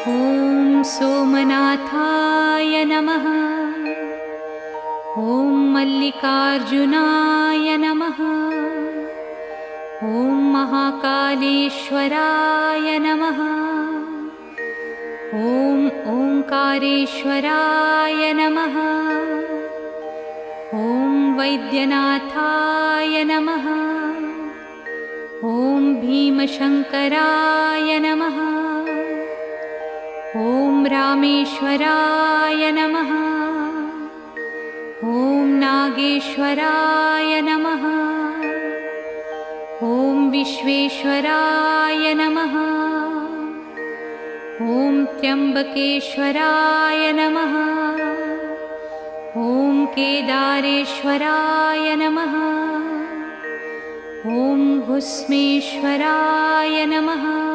ॐ सोमनाथाय नमः। ॐ मल्लिकार्जुनाय नमः। ॐ महाकालेश्वराय नमः। ॐ ओंकारेश्वराय नमः। ॐ वैद्यनाथाय नमः। ॐ भीमशंकराय नमः। ॐ रामेश्वराय नमः। ॐ नागेश्वराय नमः। ॐ विश्वेश्वराय नमः। ॐ त्र्यंबकेश्वराय नमः। ॐ केदारेश्वराय नमः। ॐ भुस्मेश्वराय नमः।